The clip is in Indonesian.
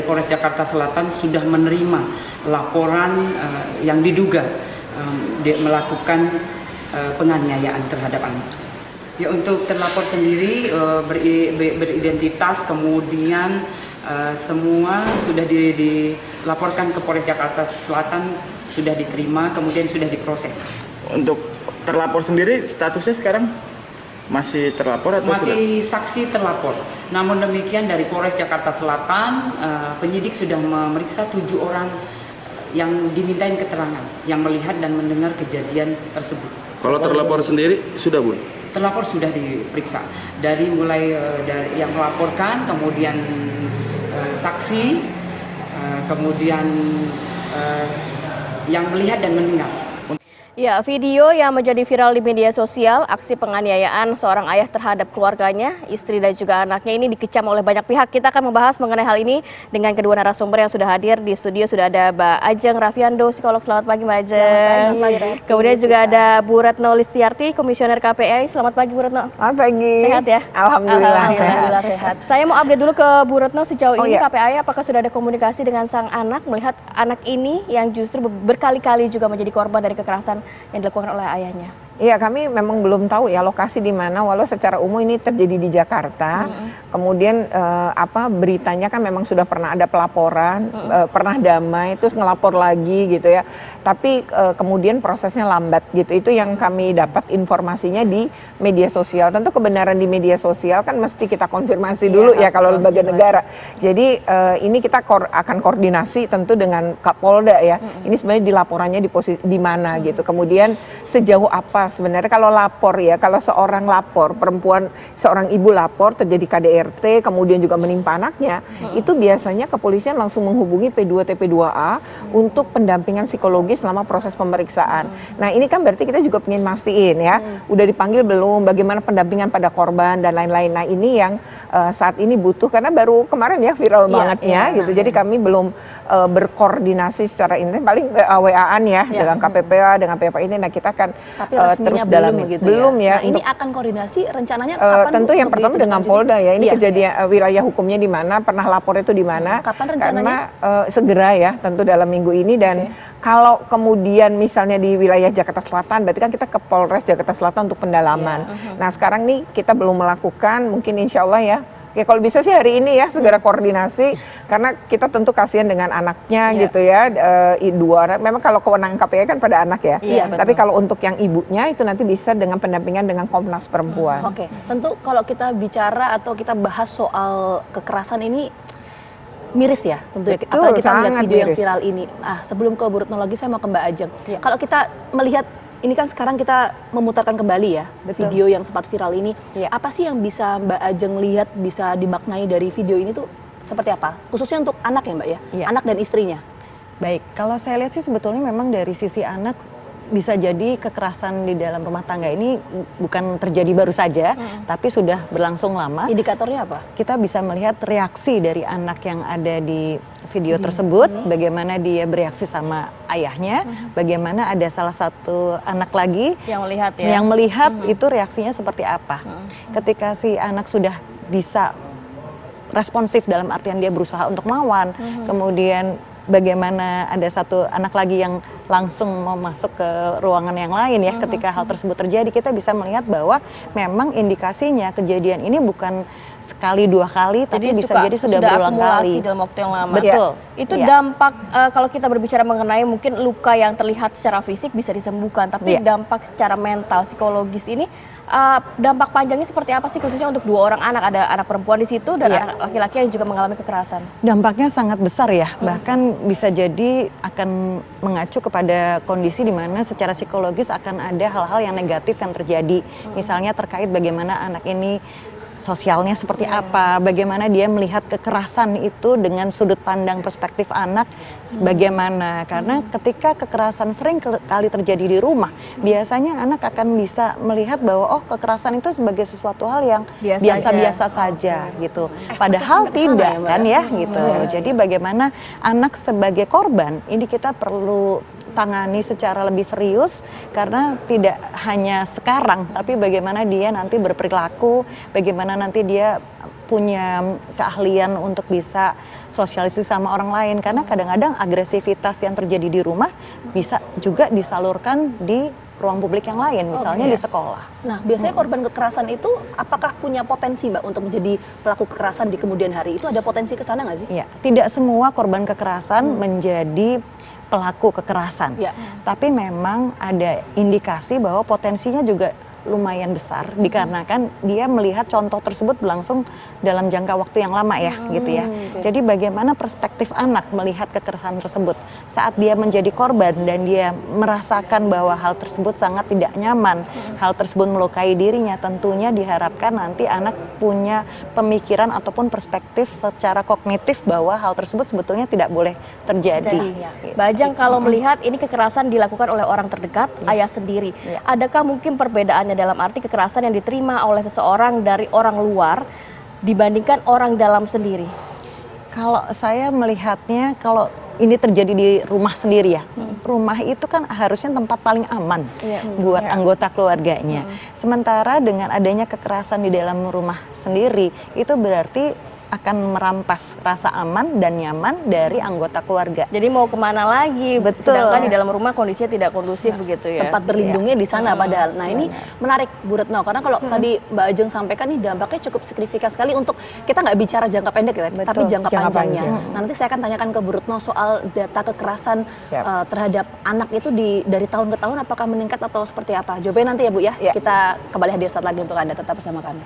Polres Jakarta Selatan sudah menerima laporan yang diduga melakukan penganiayaan terhadap anak. Ya, untuk terlapor sendiri beridentitas, kemudian semua sudah dilaporkan ke Polres Jakarta Selatan, sudah diterima, kemudian sudah diproses. Untuk terlapor sendiri statusnya sekarang masih terlapor atau masih sudah? Saksi terlapor. Namun demikian dari Polres Jakarta Selatan, penyidik sudah memeriksa 7 orang yang dimintain keterangan, yang melihat dan mendengar kejadian tersebut. Kalau terlapor sendiri sudah, Bun? Terlapor sudah diperiksa. Dari mulai dari yang melaporkan, kemudian saksi, kemudian yang melihat dan mendengar. Ya, video yang menjadi viral di media sosial, aksi penganiayaan seorang ayah terhadap keluarganya, istri dan juga anaknya ini dikecam oleh banyak pihak. Kita akan membahas mengenai hal ini dengan kedua narasumber yang sudah hadir di studio. Sudah ada Mbak Ajeng Rafiando, psikolog. Selamat pagi Mbak Ajeng. Selamat pagi. Kemudian juga ada Bu Retno Listiarti, Komisioner KPAI. Selamat pagi Bu Retno. Selamat pagi. Sehat ya? Alhamdulillah sehat. Saya mau update dulu ke Bu Retno sejauh ini KPAI apakah sudah ada komunikasi dengan sang anak melihat anak ini yang justru berkali-kali juga menjadi korban dari kekerasan yang dilakukan oleh ayahnya? Iya, kami memang belum tahu ya lokasi di mana, walau secara umum ini terjadi di Jakarta. Kemudian beritanya kan memang sudah pernah ada pelaporan, pernah damai, terus ngelapor lagi gitu ya. Tapi kemudian prosesnya lambat gitu. Itu yang kami dapat informasinya di media sosial. Tentu kebenaran di media sosial kan mesti kita konfirmasi dulu ya kalau lembaga negara. Jadi ini kita akan koordinasi tentu dengan Kapolda ya. Ini sebenarnya dilaporannya di posisi di mana gitu. Kemudian sejauh apa sebenarnya kalau lapor ya, kalau seorang lapor, perempuan, seorang ibu lapor terjadi KDRT kemudian juga menimpa anaknya, itu biasanya kepolisian langsung menghubungi P2 TP2A untuk pendampingan psikologis selama proses pemeriksaan. Nah ini kan berarti kita juga ingin mastiin ya, udah dipanggil belum, bagaimana pendampingan pada korban dan lain-lain. Nah ini yang saat ini butuh, karena baru kemarin ya viral bangetnya gitu, jadi kami belum berkoordinasi secara intens, paling WA-an ya dengan KPPA, dengan PPA ini. Nah kita akan terus dalami. Belum ya. Nah, ini akan koordinasi rencananya kapan? Tentu yang pertama dengan Polda ya. Ini kejadian wilayah hukumnya di mana, pernah lapor itu di mana. Kapan rencananya? Karena segera ya, tentu dalam minggu ini. Dan kalau kemudian misalnya di wilayah Jakarta Selatan, berarti kan kita ke Polres Jakarta Selatan untuk pendalaman. Nah sekarang nih kita belum melakukan, mungkin insya Allah ya. Ya kalau bisa sih hari ini ya segera koordinasi, karena kita tentu kasihan dengan anaknya gitu ya, dua anak. Memang kalau kewenangan KPI kan pada anak ya, tapi kalau untuk yang ibunya itu nanti bisa dengan pendampingan dengan Komnas Perempuan. Oke, tentu kalau kita bicara atau kita bahas soal kekerasan ini miris ya tentu ya, apalagi kita melihat video yang viral ini. Sebelum ke Bu Retno lagi, saya mau ke Mbak Ajeng. Kalau kita melihat ini kan sekarang kita memutarkan kembali ya video yang sempat viral ini. Apa sih yang bisa Mbak Ajeng lihat, bisa dimaknai dari video ini tuh seperti apa? Khususnya untuk anak ya Mbak ya, anak dan istrinya. Baik, kalau saya lihat sih sebetulnya memang dari sisi anak bisa jadi kekerasan di dalam rumah tangga ini bukan terjadi baru saja, tapi sudah berlangsung lama. Indikatornya apa? Kita bisa melihat reaksi dari anak yang ada di video tersebut, bagaimana dia bereaksi sama ayahnya, bagaimana ada salah satu anak lagi yang melihat itu reaksinya seperti apa. Ketika si anak sudah bisa responsif dalam artian dia berusaha untuk melawan, kemudian bagaimana ada satu anak lagi yang langsung mau masuk ke ruangan yang lain ya, ketika hal tersebut terjadi, kita bisa melihat bahwa memang indikasinya kejadian ini bukan sekali dua kali, tapi bisa jadi sudah berulang kali dalam waktu yang lama. Betul. Itu dampak kalau kita berbicara mengenai mungkin luka yang terlihat secara fisik bisa disembuhkan, tapi dampak secara mental, psikologis ini dampak panjangnya seperti apa sih, khususnya untuk dua orang anak, ada anak perempuan di situ dan anak laki-laki yang juga mengalami kekerasan? Dampaknya sangat besar ya, bahkan bisa jadi akan mengacu kepada kondisi di mana secara psikologis akan ada hal-hal yang negatif yang terjadi, misalnya terkait bagaimana anak ini sosialnya seperti apa, bagaimana dia melihat kekerasan itu dengan sudut pandang perspektif anak bagaimana, karena ketika kekerasan sering kali terjadi di rumah, biasanya anak akan bisa melihat bahwa oh kekerasan itu sebagai sesuatu hal yang biasa-biasa saja gitu, padahal tidak kan ya gitu. Jadi bagaimana anak sebagai korban ini kita perlu tangani secara lebih serius, karena tidak hanya sekarang, tapi bagaimana dia nanti berperilaku, bagaimana nanti dia punya keahlian untuk bisa sosialisasi sama orang lain. Karena kadang-kadang agresivitas yang terjadi di rumah bisa juga disalurkan di ruang publik yang lain, misalnya di sekolah. Nah, biasanya korban kekerasan itu apakah punya potensi, Mbak, untuk menjadi pelaku kekerasan di kemudian hari? Itu ada potensi ke sana nggak sih? Iya, tidak semua korban kekerasan menjadi pelaku kekerasan. Tapi memang ada indikasi bahwa potensinya juga lumayan besar dikarenakan dia melihat contoh tersebut berlangsung dalam jangka waktu yang lama ya, gitu ya. Jadi bagaimana perspektif anak melihat kekerasan tersebut saat dia menjadi korban dan dia merasakan bahwa hal tersebut sangat tidak nyaman, hal tersebut melukai dirinya, tentunya diharapkan nanti anak punya pemikiran ataupun perspektif secara kognitif bahwa hal tersebut sebetulnya tidak boleh terjadi. Mbak Ajeng, kalau melihat ini kekerasan dilakukan oleh orang terdekat, ayah sendiri, adakah mungkin perbedaannya dalam arti kekerasan yang diterima oleh seseorang dari orang luar dibandingkan orang dalam sendiri? Kalau saya melihatnya, kalau ini terjadi di rumah sendiri ya, rumah itu kan harusnya tempat paling aman buat anggota keluarganya. Sementara dengan adanya kekerasan di dalam rumah sendiri, itu berarti akan merampas rasa aman dan nyaman dari anggota keluarga. Jadi mau kemana lagi? Betul. Sedangkan di dalam rumah kondisinya tidak kondusif begitu ya. Tempat berlindungnya di sana padahal. Nah, ini menarik Bu Retno, karena kalau tadi Mbak Ajeng sampaikan nih dampaknya cukup signifikan sekali untuk kita nggak bicara jangka pendek ya, tapi jangka panjangnya. Nah, nanti saya akan tanyakan ke Bu Retno soal data kekerasan terhadap anak itu dari tahun ke tahun apakah meningkat atau seperti apa? Jawabannya nanti ya Bu ya. Kita kembali hadir saat lagi untuk Anda, tetap bersama kami.